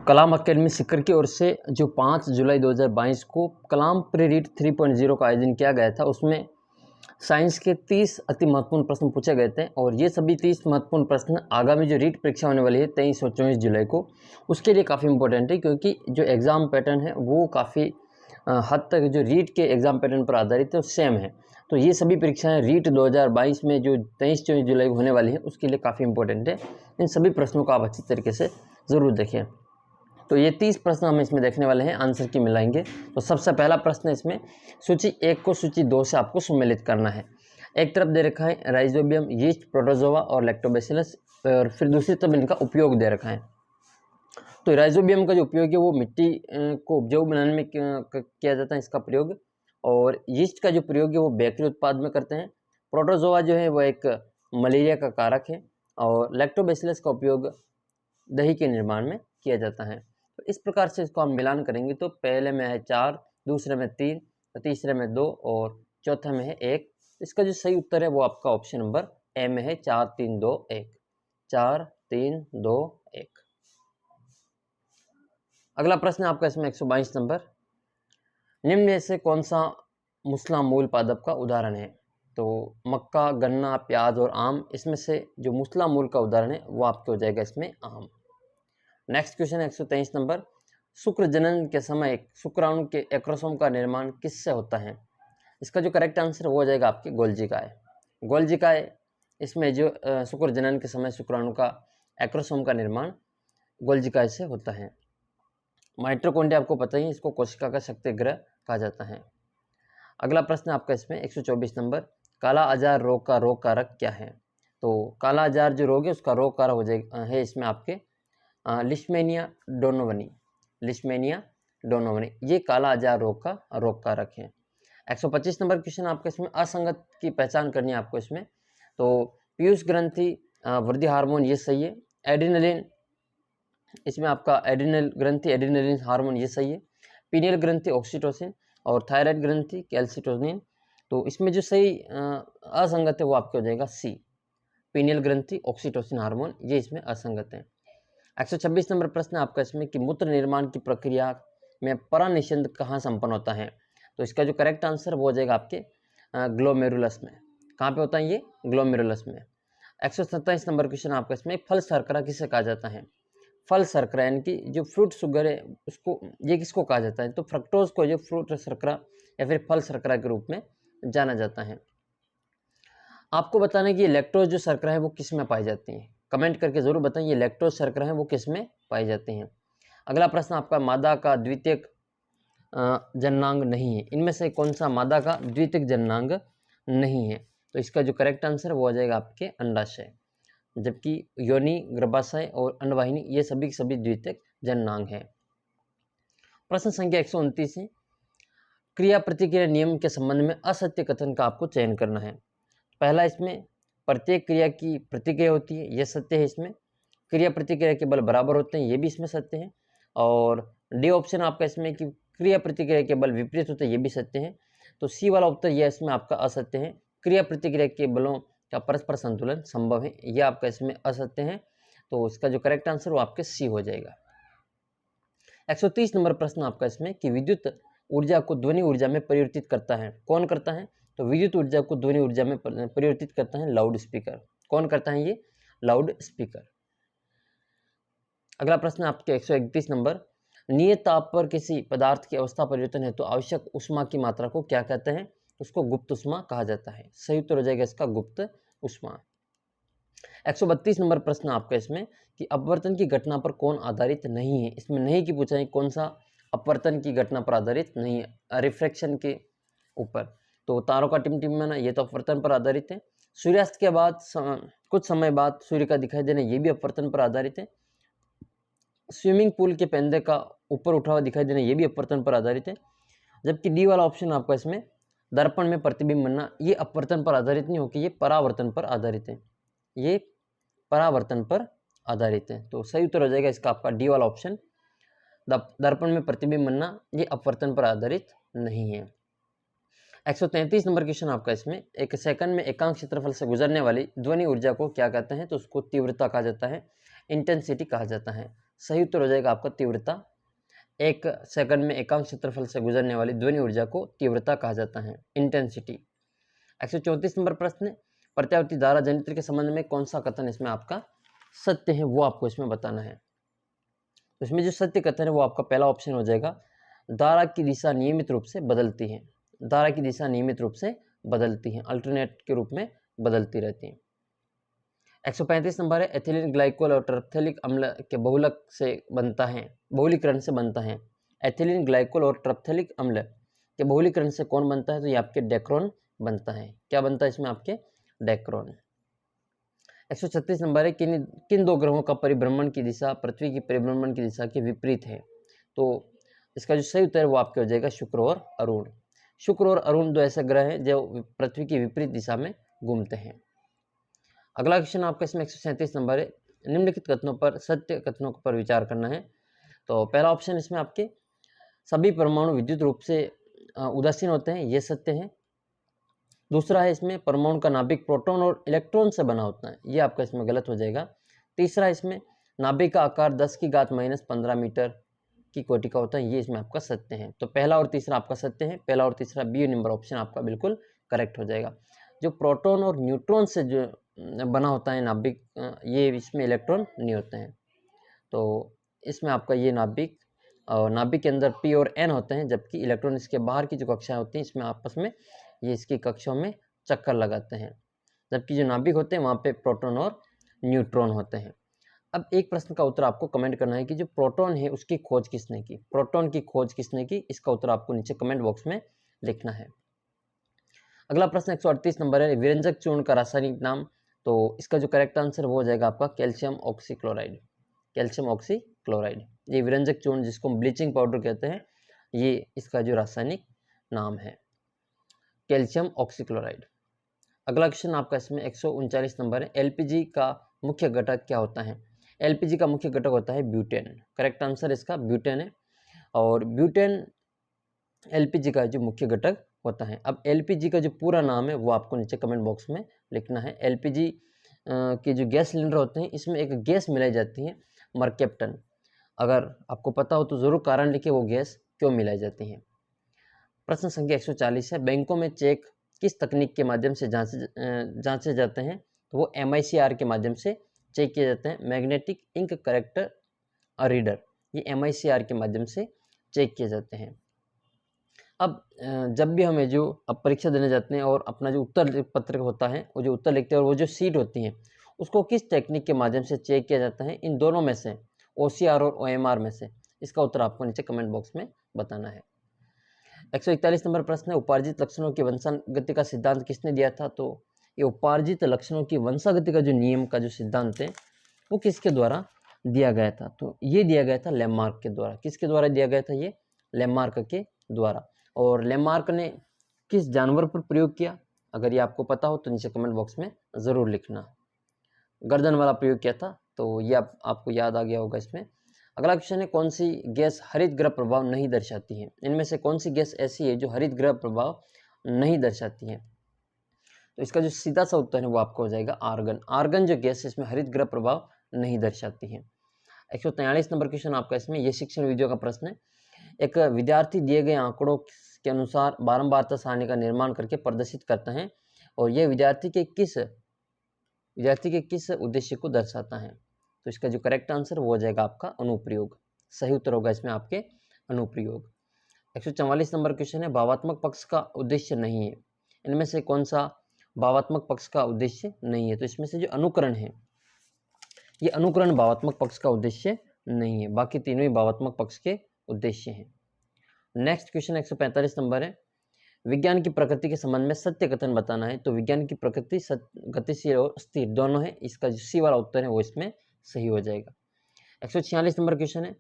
कलाम academy Sikar की ओर से जो 5 जुलाई 2022 को कलाम प्री रीड 3.0 का आयोजन किया गया था, उसमें साइंस के 30 अति महत्वपूर्ण प्रश्न पूछे गए थे और ये सभी 30 महत्वपूर्ण प्रश्न आगामी जो रीट परीक्षा होने वाली है 23 और 24 जुलाई को, उसके लिए काफ़ी इंपॉर्टेंट है, क्योंकि जो एग्ज़ाम पैटर्न है वो काफ़ी हद तक जो रीट के एग्ज़ाम पैटर्न पर आधारित है वो सेम है। तो ये सभी परीक्षाएं रीट 2022 में जो 23-24 जुलाई को होने वाली है उसके लिए काफ़ी इंपॉर्टेंट है। इन सभी प्रश्नों को आप अच्छी तरीके से ज़रूर देखें। तो ये 30 प्रश्न हम इसमें देखने वाले हैं, आंसर की मिलाएंगे। तो सबसे पहला प्रश्न इसमें सूची 1 को सूची 2 से आपको सम्मिलित करना है। एक तरफ दे रखा है राइजोबियम, यीस्ट, प्रोटोजोआ और लैक्टोबैसिलस, और फिर दूसरी तरफ इनका उपयोग दे रखा है। तो राइजोबियम का जो उपयोग है वो मिट्टी को उपजाऊ बनाने में किया जाता है, इसका प्रयोग। और यीस्ट का जो प्रयोग है वो बेकरी उत्पाद में करते हैं। प्रोटोजोआ जो है वो एक मलेरिया का कारक है। और लैक्टोबैसिलस का उपयोग दही के निर्माण में किया जाता है। तो इस प्रकार से इसको हम मिलान करेंगे तो पहले में है 4, दूसरे में 3, तीसरे में 2 और चौथे में है 1। इसका जो सही उत्तर है वो आपका ऑप्शन नंबर ए में है, 4 3 2 1। 4 3 2 1। अगला प्रश्न आपका इसमें 122 नंबर, निम्न में से कौन सा मूसला मूल पादप का उदाहरण है? तो मक्का, गन्ना, प्याज और आम, इसमें से जो मूसला मूल का उदाहरण है वो आपके हो जाएगा इसमें आम। नेक्स्ट क्वेश्चन 123 नंबर, शुक्र जनन के समय शुक्राणु के एक्रोसोम का निर्माण किससे होता है? इसका जो करेक्ट आंसर वो हो जाएगा आपके गोल्जिकाए। गोल्जिकाए, इसमें जो शुक्र जनन के समय शुक्राणु का एक्रोसोम का निर्माण गोल्जिकाए से होता है। माइटोकॉन्ड्रिया आपको पता ही, इसको कोशिका का शक्ति ग्रह कहा जाता है। अगला प्रश्न आपका इसमें 124 नंबर, काला आजार रोग का रोग कारक क्या है? तो काला आजार जो रोग है उसका रोग कारक हो जाएगा है इसमें आपके लिश्मेनिया डोनोवनी। लिश्मेनिया डोनोवनी ये काला आजार रोग का रोग कारक है। 125 नंबर क्वेश्चन आपका इसमें असंगत की पहचान करनी है आपको इसमें। तो पीयूष ग्रंथि वृद्धि हार्मोन ये सही है। एड्रिनलिन, इसमें आपका एड्रिनल ग्रंथि एड्रिनलिन हार्मोन ये सही है। पीनियल ग्रंथि ऑक्सीटोसिन और थायराइड ग्रंथि कैल्सिटोनिन। तो इसमें जो सही असंगत है वो आपके हो जाएगा सी, पीनियल ग्रंथि ऑक्सीटोसिन हार्मोन, ये इसमें असंगत है। 126 नंबर प्रश्न आपका इसमें कि मूत्र निर्माण की प्रक्रिया में परानिषेध कहाँ संपन्न होता है? तो इसका जो करेक्ट आंसर वो हो जाएगा आपके ग्लोमेरुलस में। कहाँ पे होता है ये? ग्लोमेरुलस में। 127 नंबर क्वेश्चन आपका इसमें फल शर्करा किसे कहा जाता है? फल शर्करा यानी कि जो फ्रूट शुगर है उसको, ये किसको कहा जाता है? तो फ्रक्टोज को जो फ्रूट शर्करा या फिर फल शर्करा के रूप में जाना जाता है। आपको बताना है कि ये लैक्टोज जो शर्करा है वो किस में पाई जाती है, कमेंट करके जरूर बताएं ये लैक्टोज शर्करा है वो किस में पाई जाती हैं। अगला प्रश्न आपका, मादा का द्वितीयक जननांग नहीं है, इनमें से कौन सा मादा का द्वितीयक जननांग नहीं है? तो इसका जो करेक्ट आंसर वो हो जाएगा आपके अंडाशय, जबकि योनि, गर्भाशय और अंडवाहिनी ये सभी द्वितीयक जननांग है। प्रश्न संख्या 129 है, क्रिया प्रतिक्रिया नियम के संबंध में असत्य कथन का आपको चयन करना है। पहला, इसमें प्रत्येक क्रिया की प्रतिक्रिया होती है, यह सत्य है। इसमें क्रिया प्रतिक्रिया के बल बराबर होते हैं, ये भी इसमें सत्य है। और डी ऑप्शन आपका इसमें कि क्रिया प्रतिक्रिया के बल विपरीत होते हैं, ये भी सत्य है। तो सी वाला उत्तर यह इसमें आपका असत्य है, क्रिया प्रतिक्रिया के बलों का परस्पर संतुलन संभव है, यह आपका इसमें असत्य है। तो इसका जो करेक्ट आंसर वो आपके सी हो जाएगा। 130 नंबर प्रश्न आपका इसमें कि विद्युत ऊर्जा को ध्वनि ऊर्जा में परिवर्तित करता है, कौन करता है? तो विद्युत ऊर्जा को ध्वनि ऊर्जा में परिवर्तित करता है लाउड स्पीकर। कौन करता है ये? Loud speaker. अगला प्रश्न आपके 131 नंबर, नियत ताप पर किसी पदार्थ की अवस्था परिवर्तन है तो आवश्यक उष्मा की मात्रा को क्या कहते हैं? उसको गुप्त उष्मा कहा जाता है। सही उत्तर हो जाएगा इसका गुप्त उष्मा। 132 नंबर प्रश्न आपका इसमें कि अपवर्तन की घटना पर कौन आधारित नहीं है? इसमें नहीं की पूछा है, कौन सा अपवर्तन की घटना पर आधारित नहीं है? रिफ्रैक्शन के ऊपर। तो तारों का टिमटिमाना ये तो अपवर्तन पर आधारित है। सूर्यास्त के बाद कुछ समय बाद सूर्य का दिखाई देना, ये भी अपवर्तन पर आधारित है। स्विमिंग पूल के पेंदे का ऊपर उठा हुआ दिखाई देना, ये भी अपवर्तन पर आधारित है। जबकि डी वाला ऑप्शन आपका इसमें दर्पण में प्रतिबिंब बनना, ये अपवर्तन पर आधारित नहीं होकर ये परावर्तन पर आधारित है, ये परावर्तन पर आधारित है। तो सही उत्तर हो जाएगा इसका आपका डी वाला ऑप्शन, दर्पण में प्रतिबिंब बनना ये अपवर्तन पर आधारित नहीं है। 133 नंबर क्वेश्चन आपका इसमें, एक सेकंड में एकांक क्षेत्रफल से गुजरने वाली ध्वनि ऊर्जा को क्या कहते हैं? तो उसको तीव्रता कहा जाता है, इंटेंसिटी कहा जाता है। सही उत्तर हो जाएगा आपका तीव्रता। 1 सेकंड में एकांक क्षेत्रफल से गुजरने वाली ध्वनि ऊर्जा को तीव्रता कहा जाता है, इंटेंसिटी। 134 नंबर प्रश्न, प्रत्यावर्ती धारा जनित्र के संबंध में कौन सा कथन इसमें आपका सत्य है वो आपको इसमें बताना है। तो इसमें जो सत्य कथन है वो आपका पहला ऑप्शन हो जाएगा, धारा की दिशा नियमित रूप से बदलती है। धारा की दिशा नियमित रूप से बदलती है, अल्टरनेट के रूप में बदलती रहती है। 135 नंबर है, एथिलीन ग्लाइकोल और टरफ्थेलिक अम्ल के बहुलक से बनता है, बहुलीकरण से बनता है। एथिलीन ग्लाइकोल और टरफ्थेलिक अम्ल के बहुलीकरण से कौन बनता है? तो ये आपके डेक्रोन बनता है। क्या बनता है इसमें? आपके डेक्रोन। 136 नंबर है, किन दो ग्रहों का परिभ्रमण की दिशा पृथ्वी की परिभ्रमण की दिशा के विपरीत है? तो इसका जो सही उत्तर है वो आपके हो जाएगा शुक्र और अरुण। शुक्र और अरुण दो ऐसे ग्रह हैं जो पृथ्वी की विपरीत दिशा में घूमते हैं। अगला क्वेश्चन आपका इसमें 137 नंबर है, निम्नलिखित कथनों पर सत्य कथनों पर विचार करना है। तो पहला ऑप्शन इसमें आपके सभी परमाणु विद्युत रूप से उदासीन होते हैं, ये सत्य है। दूसरा है इसमें परमाणु का नाभिक प्रोटॉन और इलेक्ट्रॉन से बना होता है, ये आपका इसमें गलत हो जाएगा। तीसरा इसमें नाभिक का आकार 10⁻⁻15 मीटर की कोटि का होता है, ये इसमें आपका सत्य है। तो पहला और तीसरा आपका सत्य है, पहला और तीसरा बी नंबर ऑप्शन आपका बिल्कुल करेक्ट हो जाएगा। जो प्रोटॉन और न्यूट्रॉन से जो बना होता है नाभिक, ये इसमें इलेक्ट्रॉन नहीं होते हैं। तो इसमें आपका ये नाभिक के अंदर P और N होते हैं, जबकि इलेक्ट्रॉन इसके बाहर की जो कक्षाएं होती हैं इसमें आपस में ये इसकी कक्षाओं में चक्कर लगाते हैं, जबकि जो नाभिक होते हैं वहाँ पे प्रोटॉन और न्यूट्रॉन होते हैं। अब एक प्रश्न का उत्तर आपको कमेंट करना है कि जो प्रोटॉन है उसकी खोज किसने की? प्रोटॉन की खोज किसने की? इसका उत्तर आपको नीचे कमेंट बॉक्स में लिखना है। अगला प्रश्न 138 नंबर है, विरंजक चूर्ण का रासायनिक नाम। तो इसका जो करेक्ट आंसर वो हो जाएगा आपका कैल्शियम ऑक्सीक्लोराइड। कैल्शियम ऑक्सीक्लोराइड, ये विरंजक चूर्ण जिसको हम ब्लीचिंग पाउडर कहते हैं, ये इसका जो रासायनिक नाम है कैल्शियम ऑक्सीक्लोराइड। अगला क्वेश्चन आपका इसमें 139 नंबर है, एलपीजी का मुख्य घटक क्या होता है? एलपीजी का मुख्य घटक होता है ब्यूटेन। करेक्ट आंसर इसका ब्यूटेन है, और ब्यूटेन एलपीजी का जो मुख्य घटक होता है। अब एलपीजी का जो पूरा नाम है वो आपको नीचे कमेंट बॉक्स में लिखना है। एलपीजी के जो गैस सिलेंडर होते हैं इसमें एक गैस मिलाई जाती है मरकेप्टन। अगर आपको पता हो तो ज़रूर कारण लिखिए वो गैस क्यों मिलाई जाती है। प्रश्न संख्या 140 है, बैंकों में चेक किस तकनीक के माध्यम से जांचे जाते हैं? तो वो MICR के माध्यम से चेक किए जाते हैं, मैग्नेटिक इंक करेक्टर रीडर, ये MICR के माध्यम से चेक किए जाते हैं। अब जब भी हमें जो अब परीक्षा देने जाते हैं और अपना जो उत्तर पत्र होता है, वो जो उत्तर लिखते हैं और वो जो सीट होती है उसको किस टेक्निक के माध्यम से चेक किया जाता है? इन दोनों में से, OCR और OMR में से, इसका उत्तर आपको नीचे कमेंट बॉक्स में बताना है। 141 नंबर प्रश्न है, उपार्जित लक्षणों की वंशागति का सिद्धांत किसने दिया था? तो ये उपार्जित लक्षणों की वंशागति का जो नियम का जो सिद्धांत है वो किसके द्वारा दिया गया था? तो ये दिया गया था लेमार्क के द्वारा। किसके द्वारा दिया गया था? ये लेमार्क के द्वारा। और लेमार्क ने किस जानवर पर प्रयोग किया? अगर ये आपको पता हो तो नीचे कमेंट बॉक्स में ज़रूर लिखना। गर्दन वाला प्रयोग किया था, तो ये आपको याद आ गया होगा इसमें। अगला क्वेश्चन है, कौन सी गैस हरित गृह प्रभाव नहीं दर्शाती है? इनमें से कौन सी गैस ऐसी है जो हरित गृह प्रभाव नहीं दर्शाती है? तो इसका जो सीधा सा उत्तर है वो आपको हो जाएगा आर्गन। आर्गन जो गैस है इसमें हरित गृह प्रभाव नहीं दर्शाती है। 143 नंबर क्वेश्चन आपका इसमें, ये शिक्षण वीडियो का प्रश्न है, एक विद्यार्थी दिए गए आंकड़ों के अनुसार बारंबारता सारणी का निर्माण करके प्रदर्शित करता है, और यह विद्यार्थी के किस उद्देश्य को दर्शाता है? तो इसका जो करेक्ट आंसर वो हो जाएगा आपका अनुप्रयोग। सही उत्तर होगा इसमें आपके अनुप्रयोग। 144 नंबर क्वेश्चन है, भावात्मक पक्ष का उद्देश्य नहीं है। इनमें से कौन सा भावात्मक पक्ष का उद्देश्य नहीं है? तो इसमें से जो अनुकरण है, ये अनुकरण भावात्मक पक्ष का उद्देश्य नहीं है, बाकी तीनों ही भावात्मक पक्ष के उद्देश्य हैं। नेक्स्ट क्वेश्चन 145 नंबर है, विज्ञान की प्रकृति के संबंध में सत्य कथन बताना है। तो विज्ञान की प्रकृति गतिशील और स्थिर दोनों है, इसका जो सी वाला उत्तर है वो इसमें सही हो जाएगा। 146 नंबर क्वेश्चन है,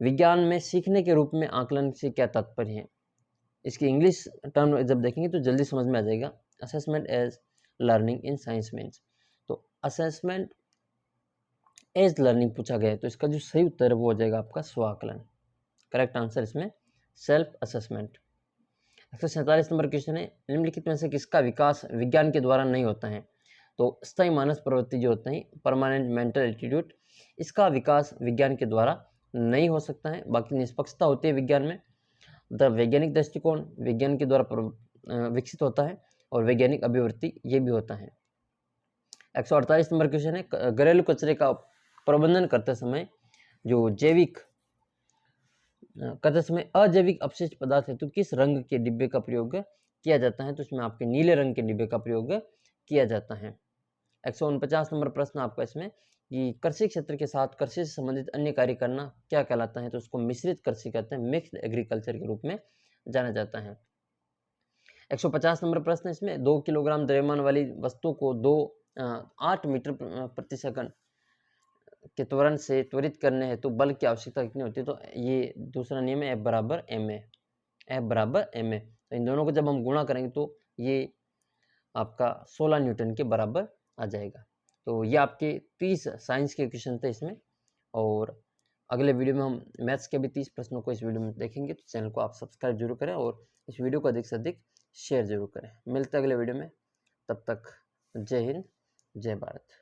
विज्ञान में सीखने के रूप में आकलन से क्या तात्पर्य है? इसकी इंग्लिश टर्म जब देखेंगे तो जल्दी समझ में आ जाएगा। Assessment as learning in science means, तो असेसमेंट एज लर्निंग पूछा गया है, तो इसका जो सही उत्तर है वो हो जाएगा आपका स्वाकलन। करेक्ट आंसर इसमें सेल्फ असेसमेंट। 147 नंबर क्वेश्चन है, निम्नलिखित में से किसका विकास विज्ञान के द्वारा नहीं होता है? तो स्थायी मानस प्रवृत्ति जो होते हैं, परमानेंट मेंटल एटीट्यूड, इसका विकास विज्ञान के द्वारा नहीं हो सकता है। बाकी निष्पक्षता होती है विज्ञान में, वैज्ञानिक दृष्टिकोण विज्ञान के द्वारा विकसित होता है, और वैज्ञानिक अभिवृत्ति ये भी होता है। 148 नंबर क्वेश्चन है, घरेलू कचरे का प्रबंधन करते समय जो जैविक करते समय अजैविक अपशिष्ट पदार्थ हेतु किस रंग के डिब्बे का प्रयोग किया जाता है? तो इसमें आपके नीले रंग के डिब्बे का प्रयोग किया जाता है। 149 नंबर प्रश्न आपका इसमें कि कृषि क्षेत्र के साथ कृषि से संबंधित अन्य कार्य करना क्या कहलाता है? तो उसको मिश्रित कृषि कहते हैं, मिक्स्ड एग्रीकल्चर के रूप में जाना जाता है। 150 नंबर प्रश्न इसमें 2 किलोग्राम द्रव्यमान वाली वस्तु को 8 मीटर प्रति सेकंड के त्वरण से त्वरित करने हेतु बल की आवश्यकता कितनी होती है? तो ये दूसरा नियम है, F बराबर ma, F बराबर ma। तो इन दोनों को जब हम गुणा करेंगे तो ये आपका 16 न्यूटन के बराबर आ जाएगा। तो ये आपके 30 साइंस के क्वेश्चन थे इसमें, और अगले वीडियो में हम मैथ्स के भी 30 प्रश्नों को इस वीडियो में देखेंगे। तो चैनल को आप सब्सक्राइब जरूर करें और इस वीडियो को अधिक से अधिक शेयर जरूर करें। मिलते हैं अगले वीडियो में, तब तक जय हिंद, जय भारत।